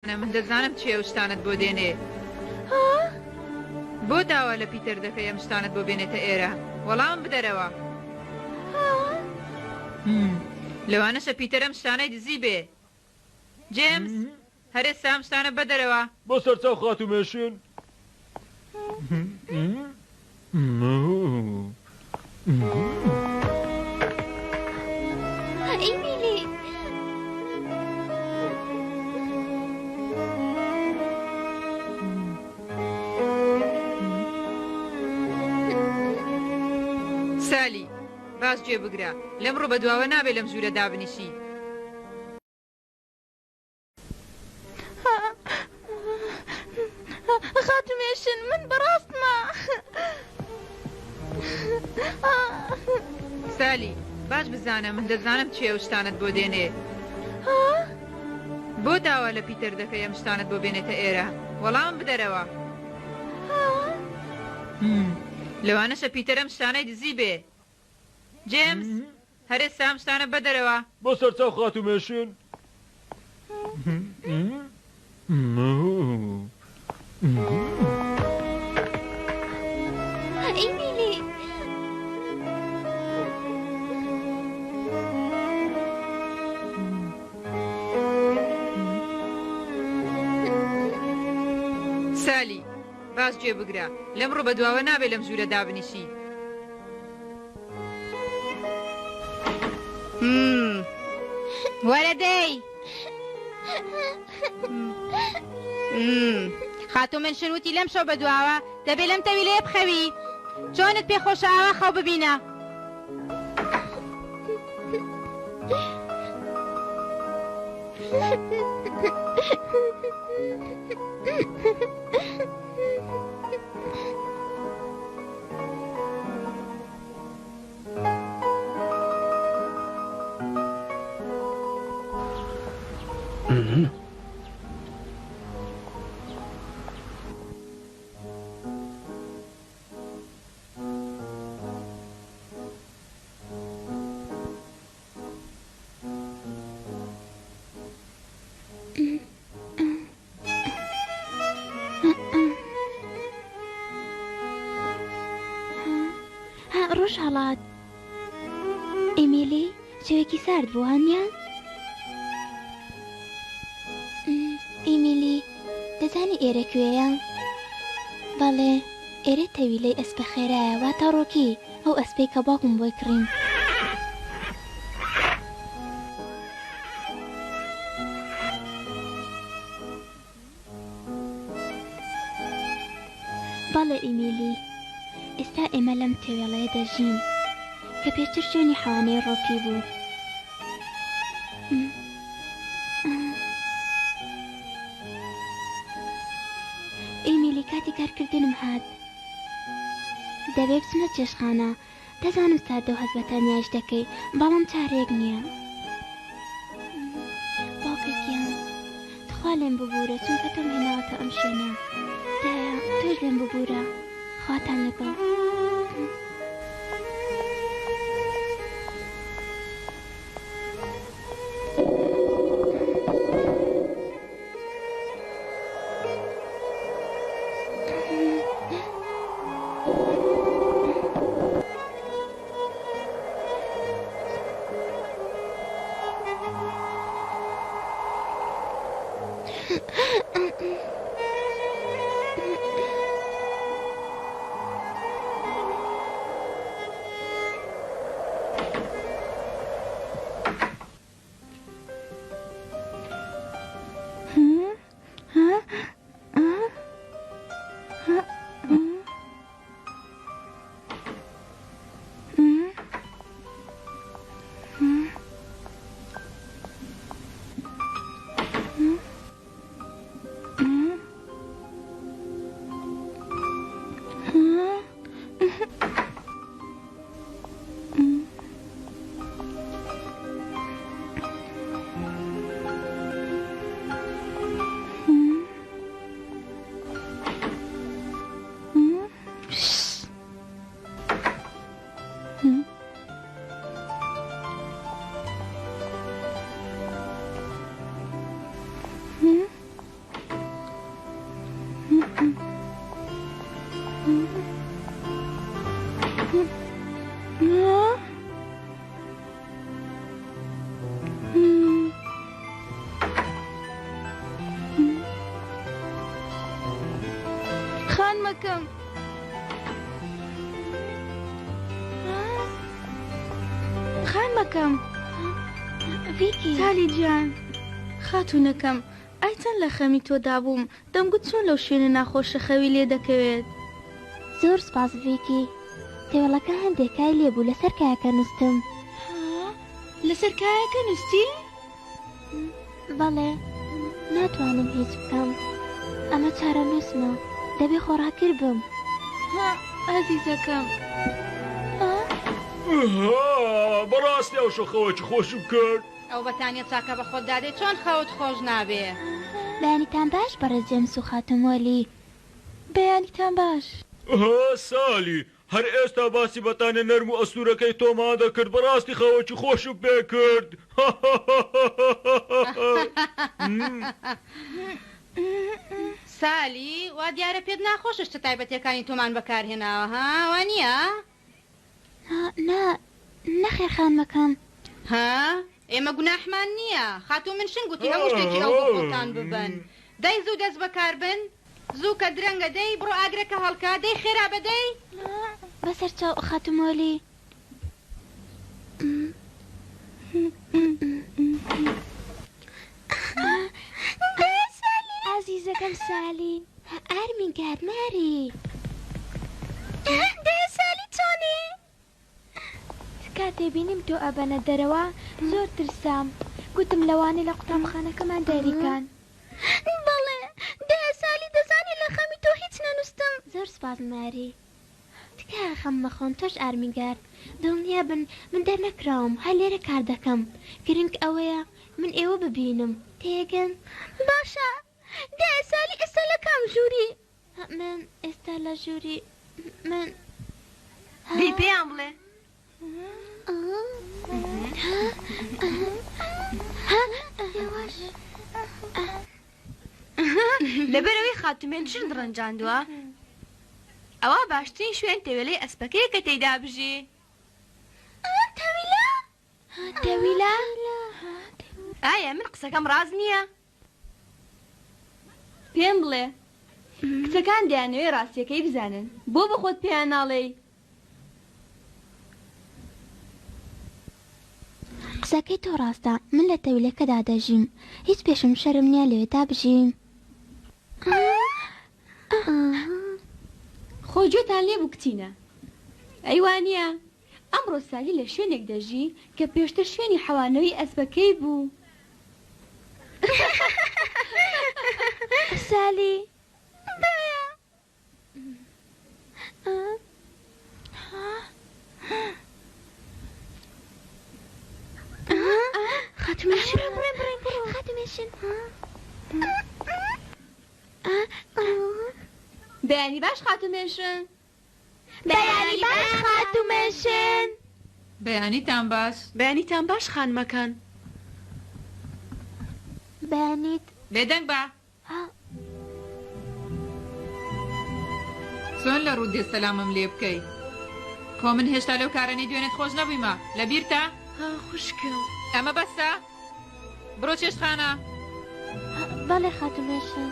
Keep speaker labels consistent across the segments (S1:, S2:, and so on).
S1: من دەزانم چێ ئەو شتانت بۆ دێنێ بۆ داوا لە پیتەر دەکەی ئەم شتانت بۆ بێنێتە ئێرە وەڵام بدەرەوە لەوانەشە پیتەر ئەم شتانەی دزی بێ جێمس هەرێستا ئەم شتانە بەدەرەوە
S2: بۆ سەرچاو خاتومێشن
S3: ئیمیلی
S1: سالی باش گوێ بگرە لەمڕۆ بەدواوە نابێت لەم ژوورە دابنیشی
S3: خاتومێشن من بەڕاستمە
S1: سالی باش بزانە من دەزانم چێ ئەو شتانت بۆ دێنێ بۆ داوا لە پیتەر دەکەی ئەم شتانت بۆ بێنێتە ئێرە وەڵام بدەرەوە لەوانەشە پیتەر ئەم شتانەی دزی بێ جێمس هەرێستا ئەم شتانە بەدەرەوە
S2: بۆ سەرچاو خاتومێشن
S3: ئیمیلی
S1: سالی باش گوێ بگرە لەمڕۆ بەدواوە نابێت لەم ژوورە دابنیشی
S4: وەرە دەی خاتومێن شنوتی لەم شەو بەدواوە دەبێت لەم تەوی لێ بخەوی چۆنت پێخۆشەوە خەو ببینە
S3: ڕۆژ هەڵات ئیمیلی شەوێکی سارد بوو هەنیان ئیمیلی دەزانی ئێرە کوێیە بەڵێ ئێرە تەویلەی ئەسپە خێرایە واتە ڕۆکی ئەو ئەسپەی کە باوکم بۆی کڕین بەڵێ ئیمیلی ئێستا ئێمە لەم تێوێڵەیە دەژین کە پێشتر شوێنی حەوانەی ڕۆکی بوو ئیمیلی کاتی کارکردنم هات دەبێ بچمە چێشخانە دەزانم ساردە و هەز بە تەنیاش دەکەی بەڵام چارەیەک نییە باوکێکیان تخوا لێم ببوورە چونکە تۆم هێناوەتە ئەم شوێنە دایە تۆش لێم ببوورە خواتان لەگەڵ
S4: خان مەکەم. خان مەکەم.
S3: ڤیکی
S4: سالی گیان خاتوونەکەم، ئای چەند لە خەمی تۆدا بووم، دەمگوت چۆن لەو شوێنە ناخۆشە خەوی لێ دەکەوێت.
S3: زۆر سپاس ڤیکی. تێوەڵەکە هەندێک کای لێبوو لەسەر کایەکە نووستم.
S4: لەسەر کایەکە نووستی؟
S3: بەڵێ ناتوانم هیچ بکەم. ئەمە چارە نووسمە، دەبێ خۆڕاکر بم.
S4: ئازیزەکەم.
S2: بەڕاستی ئەو شەخەوەکی خۆشم کرد.
S4: ئەو بەتانیە چاکە بە خۆت دادێ چۆن خەوت خۆش نابێ.
S3: بەیانیتان باش بەڕێز جێمس و خاتمۆلی.
S4: بەیانیتان باش.
S2: سالی هەر ئێستا باسی بەتانە نەرم و ئەستورەکەی تۆمان دەکرد، بەڕاستی خەوەکی خۆشم پێ کرد.
S4: سالی وا دیارە پێت ناخۆشە شتە تایبەتیەکانی تۆمان بەکارهێناوە ها وانە؟
S3: نەخێر خانمەکەم.
S4: ئێمە گوناحمان نییە، خاتوو من شن گوتی هەموو شتێکی ئەو بۆ خۆتان ببن. دەی زوو دەست بەکار بن، زوو کە درەنگە دەی بڕۆ ئاگرەکە هەڵکا، دەی خێرا بەدەی
S3: بەسەر چاو خاتمۆلی. عزیزەکەم سالی ئارمین گارماری. دەی سالی چۆنی؟ کاتێ بینیم تۆ ئەبەنە دەرەوە زۆر ترسام، گوتم لەوانەی لە قوتابخانەکەمان دەریکان. بەڵێ دەی سالی دەزانی لە خەمی تۆ هیچ نەنووستم. زۆر سپاس ماری. تکە خەم مەخۆن، تۆش ئارمیگار. دڵنیا بن من دەرنەکراوم، هەر لێرە کار دەکەم. گرنگ ئەوەیە من ئێوە ببینم. تێگەن؟ باشە. دەی سالی ئێستا لە کام ژووری؟ من ئێستا لە ژووری من
S4: دی پێیان بڵێ.
S5: لەبەرەوەی خاتومێن شن ڕەنجاندووە، ئەوە باشترین شوێن تەوێلەی ئەسپەکەی کە تێیدا بژی.
S3: تەویلا؟
S5: ئایا من قسەکەم ڕاز نییە؟ پێم بڵێ کچەکان دەیانەوێ ڕاستیەکەی بزانن، بۆ بە خۆت پێیان ناڵێی؟
S3: قسەکەی تۆ ڕاستە، من لە تەویلەکەدا دەژیم، هیچ پێشم شەرم نییە لەوێدا بژیم.
S5: خۆجۆتان لێ بوو کچینە، ئەیوانە ئەمڕۆ سالی لە شوێنێک دەژی کە پێشتر شوێنی حەوانەوەی ئەسپەکەی بوو.
S3: سالی خاتمێشن خاتمێشن
S5: بەیانی باش خاتومێشن.
S3: بەیانی باش خاتمێشن.
S1: بەیانیتان باش.
S5: بەیانیتان باش خانمەکان.
S3: بەیانیت
S1: بێدەنگ بە چۆن لە ڕوو دێستەلامم لێ بکەی؟ خۆ من هێشتا لەو کارەنی دوێنێت خۆش نەبوویمە لە بیرتە؟
S5: خوشکم
S1: ئەمە بەسە؟ بڕۆ چێشتخانە.
S3: بەڵێ خاتمێشن.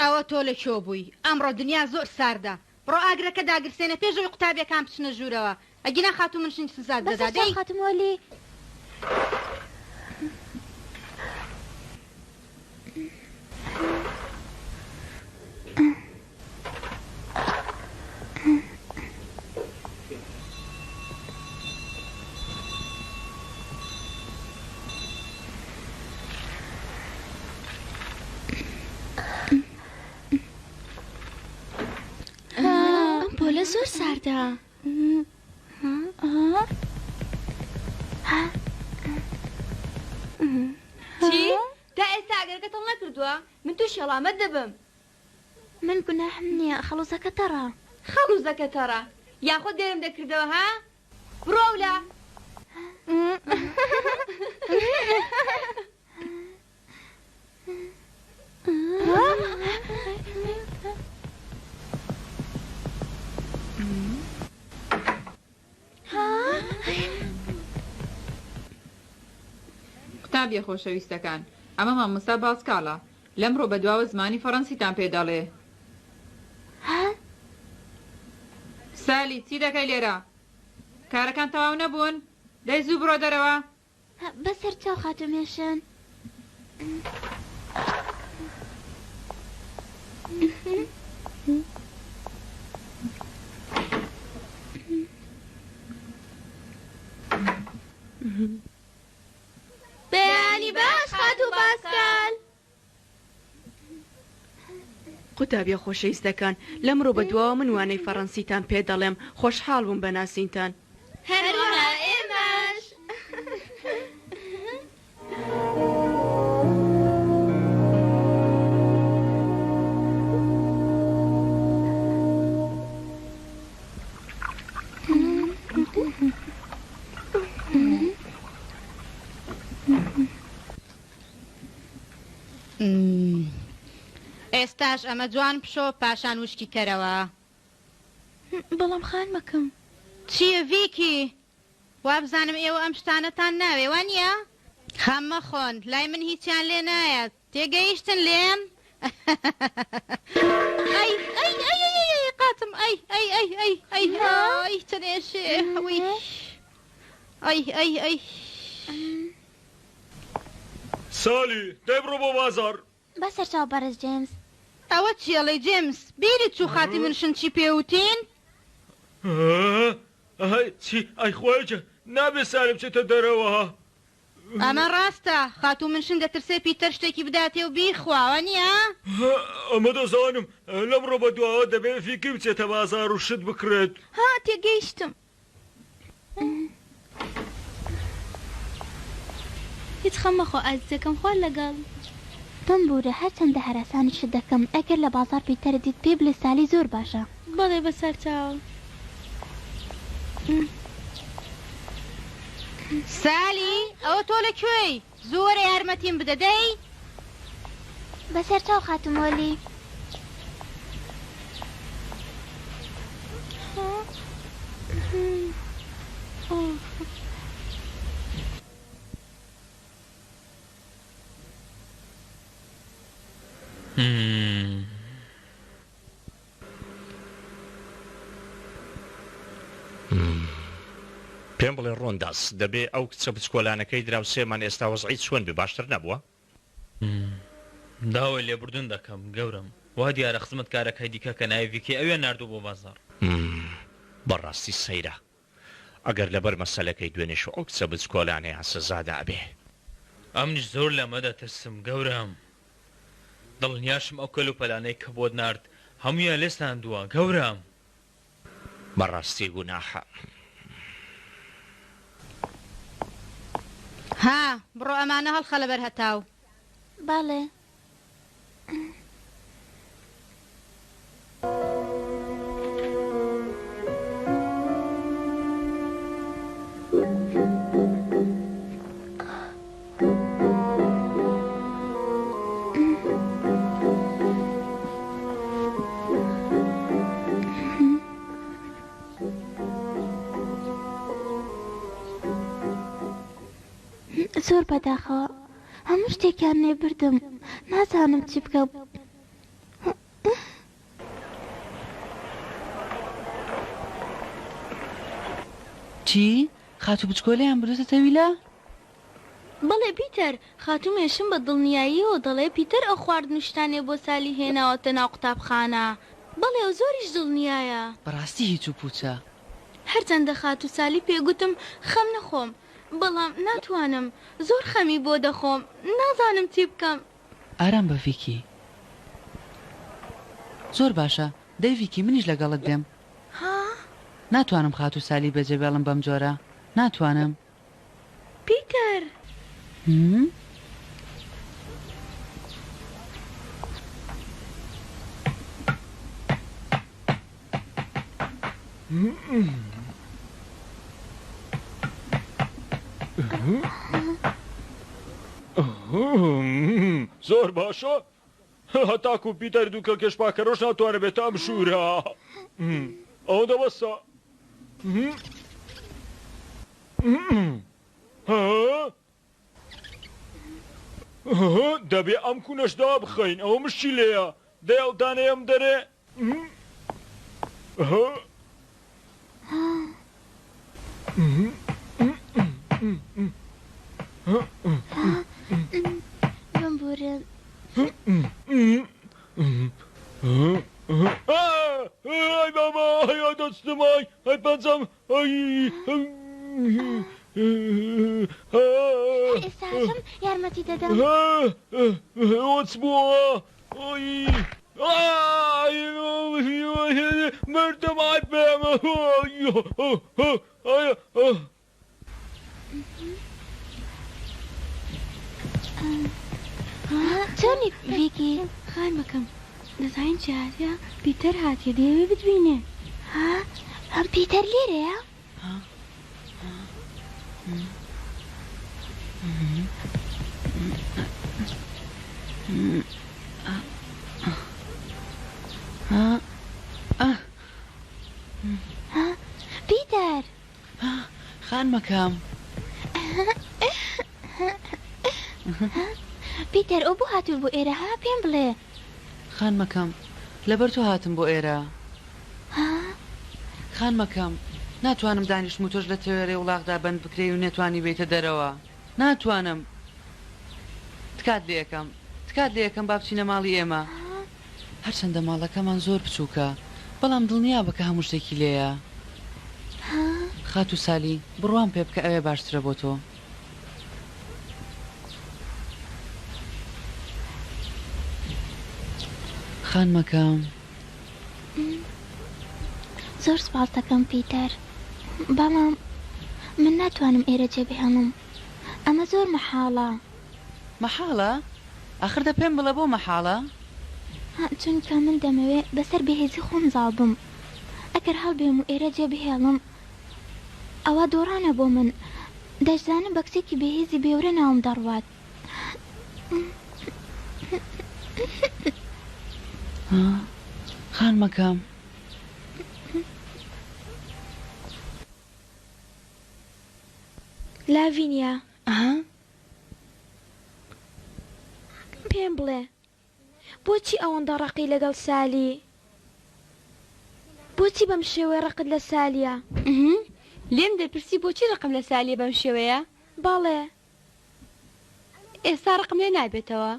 S4: ئەوە تۆ لەکوێ بووی؟ ئەمڕۆ دنیا زۆر ساردە. بڕۆ ئاگرەکە داگرسێنە پێشەوەی قوتابیەکان بچنە ژوورەوە. ئەگینا خاتوو من شنی سزاد دەدا.
S3: بەسەر خاتمۆلی.
S5: پۆلە زۆر ساردە. چی؟ تا ئێستا ئەگەرەکە تەڵ نەکردووە من تووش هەڵامەت دەبم.
S3: من گوناحم نییە، خەڵوزەکە تەڕە.
S5: خەڵوزەکە تەڕە یاخۆ دێرم دەکردەوە ها؟ بڕۆ لە
S1: قوتابیە خۆشەویستەکان ئەمە مامۆستا باسکاڵە لەمڕۆ بەدواوە زمانی فەڕەنسیتان پێ دەڵێ سالی چی دەکەی لێرە کارەکان تەواو نەبوون دەی زوو بڕۆ دەرەوە
S3: بەسەر چاو خاتومێشن
S5: بەیانی باش خاتو باسکال
S6: قوتابیە خۆشەویستەکان لەمڕۆ بەدواوە من وانەی فەڕەنسیتان پێ دەڵێم خۆشحاڵ بووم بە ناسینتان
S5: هەروەها ئێمەش
S4: ئێستاش ئەمە جوان پشۆ پاشان وشکی کەرەوە
S3: بەڵام خان مەکەم
S4: چییە ڤیکی وا بزانم ئێوە ئەم شتانەتان ناوێ وانە خەم مەخۆن لای من هیچیان لێ نایەت تێگەیشتن لێم ئەی ئەی ئەی ئەی قاتم ئەی ئەی ئەی ئەی ئەی ئەی چنێشێ ئەوی ئەی ئەی ئەی
S2: سالی دەی بڕۆ بۆ بازار
S3: بەسەر چاو بەرز جێمس
S4: ئەوە چیەڵێ جێمس بیری چوو خاتی منشن چی پێوتین
S2: چی ئەی خۆیجە نابێ سالم بچێتە دەرەوە
S4: ئەمە ڕاستە خاتوو منشن دەترسێ پیتەر شتێکی بداتێ و بیخواوە نییە
S2: ئەمە دەزانم لەمڕۆ بەدواوە دەبێت فیکر بچێتە بازار و شت بکرێت
S3: ها تێگەیشتم
S5: هیچ خەمەخۆ ئازیزەکەم خۆر لەگەڵ
S3: بمبورە هەرچەندە هەراسانی شت دەکەم ئەگەر لە بازار پیتەرە دیت پێ بڵێ سالی زۆر باشە
S5: بەڵێ بەسەر چاو
S4: سالی ئەوە تۆ لەکوێی زۆرە یارمەتیم بدەدەی
S3: بەسەر چاو خاتمۆلی
S7: پێم بڵێ ڕۆنداس دەبێ ئەو کچە بچکۆلانەکەی دراوسێمان ئێستا وەزعی چۆن بێ باشتر نەبووە
S2: داوای لێبوردن دەکەم گەورم وا دیارە خزمەت کارەکەی دیکە کە ناویکی ئەوێ ناردوو بۆ بازار
S7: بەڕاستی سەیرە ئەگەر لەبەر مەسەلەکەی دوێنێش ئەو کچە بچکۆلانەیە سزادا بێ
S2: ئەمنیش زۆر لەمەدا ترسم گەورم دڵنیاشم ئەو کەل و پەلانەی کە بۆت نارد هەموویان لێستاندووە گەورم
S7: بەڕاستی گوناحە
S4: ها بڕۆ ئەمانە هەڵخە لەبەر هەتاو
S3: بەڵێ زۆر بەداخەوە هەموو شتێکیان نێبردم نازانم چی بکەم
S8: چی؟ خاتو بچکۆلەیان بردوتە تەویلە؟
S5: بەڵێ پیتەر خاتومێشم بە دڵنیاییەوە دەڵێ پیتەر ئەو خواردنشتانێ بۆ سالی هێناوەتە ناو قوتابخانە بەڵێ ئەو زۆریش دڵنیایە
S8: بەڕاستی هیچ و پوچە
S5: هەرچەندە خاتو سالی پێگوتم خەم نەخۆم بەڵام ناتوانم زۆر خەمی بۆ دەخۆم نازانم چی بکەم
S8: ئارام بە ڤیکی زۆر باشە دەی ڤیکی منیش لەگەڵت دێم
S5: ها؟
S8: ناتوانم خاتو سالی بەجێبێڵم بەم جۆرە ناتوانم
S5: پیتەر
S2: زۆر باشە هەتاکو پیتەر دووکە کێشپاکەڕۆژ ناتوانێت بێت ئەم شوورە ئەو دەبەستە
S9: دەبێ ئەم کوونەشدا بخەین ئەوە مشتی لێیە دەیڵدانەیەم دەرێ
S5: بم بورە
S9: ئای بابا هەیە دەستمای هەی پەنجەم
S5: ئێستاشم یارمەتی دەدەم
S9: وەچ بووە مردەمای بێمە
S5: چۆنی ڤیکی خان مەکەم دەزانین چی هاتیە پیتەر هاتیە دەیەوێ بتبینێ ئەم پیتەر لێرەیە پیتەر
S8: خان مەکەم
S5: پیتەر ئەو بۆ هاتوو بۆ ئێرە ها پێم بڵێ
S8: خان مەکەم لەبەر تۆ هاتم بۆ ئێرە خان مەکەم ناتوانم دانیشتم و تۆش لە تێوێرەی وڵاغدا بەند بکرێ و نێتوانی بێتە دەرەوە ناتوانم تکات لێ یەکەم با بچینە ماڵی ئێمە هەرچەندە ماڵەکەمان زۆر بچووکە بەڵام دڵنیا بکە هەموو شتێکی لێیە خات و سالی بڕوان پێ بکە ئەوێ باشترە بۆ تۆ خان مەکەم
S5: زۆر سپاس دەکەم پیتەر بەڵام من ناتوانم ئێرە جێبهێڵم ئەمە زۆر
S8: مەحاڵە ئاخر دە پێم بڵێ بۆ مەحاڵە
S5: چونکە من دەمەوێت بەسەر بەهێزی خۆم زاڵبم ئەگەر هەڵبێم و ئێرە جێبهێڵم ئەوە دۆڕانە بۆ من دەشزانم بە کچێکی بەهێزی بێورە ناوم دەڕوات
S8: خان مەکەم
S3: لاڤینیا پێم بڵێ بۆچی ئەوەندە ڕقی لەگەڵ سالی بۆچی بەم شێوەیە ڕقت لە سالیە
S10: لێم دەپرسی بۆچی ڕقم لە سالیە بەم شێوەیە
S3: باڵێ
S10: ئێستا ڕقم لێ نابێتەوە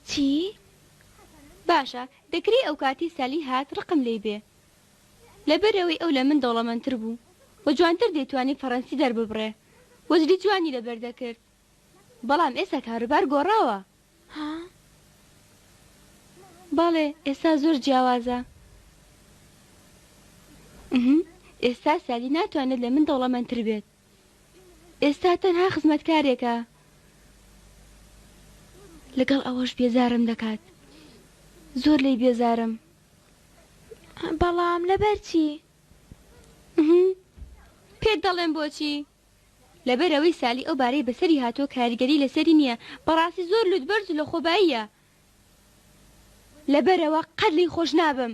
S3: چی؟
S10: باشە دەکری ئەو کاتی سالی هات ڕقم لێ بێ لەبەرەوەی ئەو لە من دەوڵەمەندتر بوو و جوانتر دەیتوانی فەڕەنسی دەرببڕێ وەزری جوانی لەبەر دەکرد بەڵام ئێستا کاروبار گۆڕاوە باڵێ ئێستا زۆر جیاوازە ئێستا سالی ناتوانێت لە من دەوڵەمەندتر بێت ئێستا تەنها خزمەتکارێکە لەگەڵ ئەوەش بێزارم دەکات زۆر لێی بێزارم
S3: بەڵام لەبەر چی؟
S10: پێت دەڵێم بۆچی لەبەرەوەی سالی ئەو بارەی بەسەری هاتۆ کاریگەری لەسەری نییە بەڕاستی زۆر لوتبەرز لە خۆباییە لەبەرەوە قەت لی خۆش نابم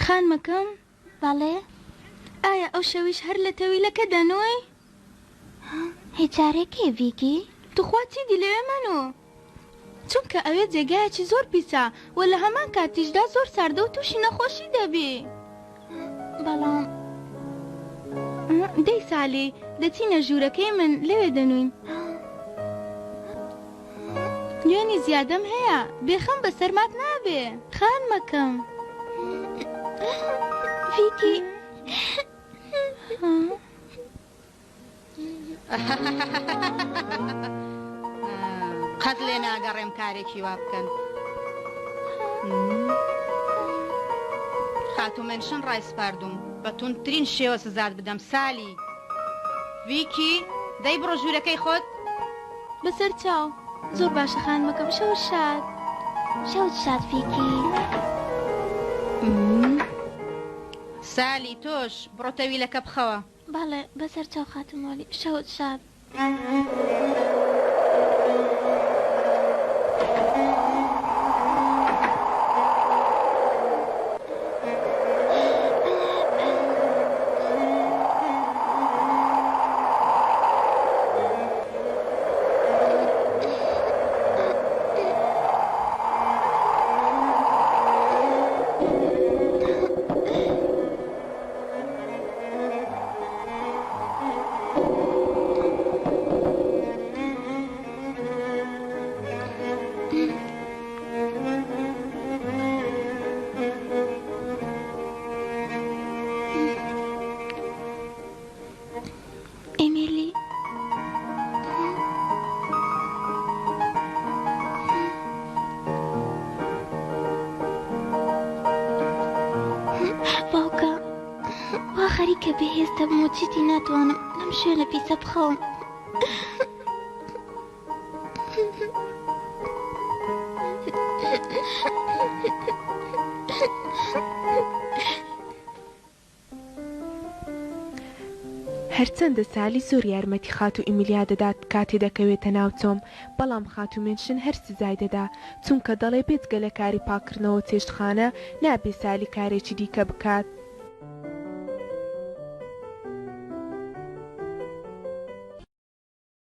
S5: خان مەکەم بەڵێ ئایا ئەو شەویش هەر لە تەویلەکە دەنوۆی هیچ جارێکی ڤیکی
S10: توخوا چی دی لەوێ منۆ چونکە ئەوێ جێگایەکی زۆر پیسە و لە هەمان کاتیشدا زۆر ساردە و تووشی نەخۆشی دەبێ
S5: بەڵام
S10: دەی سالی دەچینە ژوورەکەی من لەوێ دەنوین نوێنی زیادەم هەیە بێخەم بە سەرمات نابێ
S5: خان مەکەم ڤیکی
S4: قەت لێ ناگەڕێم کارێکی وا بکەن خاتومێنشن ڕایسپاردوم بە توندترین شێوە سزات بدەم سالی ویکی دەی بڕۆ ژوورەکەی خۆت
S5: بەسەر چاو زۆر باشە خانمەکەم شەو شاد شەوت شاد فیکی
S4: سالی تۆش بڕۆ تەویلەکە بخەوە
S5: باڵێ بەسەر چاو خاتمۆلی شەوت شاد خەریکە بەهێزتە بمۆچیتی ناتوانم لەم شوێنە پیسە بخەوم
S11: هەرچەندە سالی زۆر یارمەتی خات و ئیمیلیا دەدات کاتێ دەکەوێتە ناوچۆم بەڵام خاتومێنشن هەر سزای دەدا چونکە دەڵێ بێجگە لە کاری پاکردنەوە چێشتخانە نابێ سالی کارێکی دیکە بکات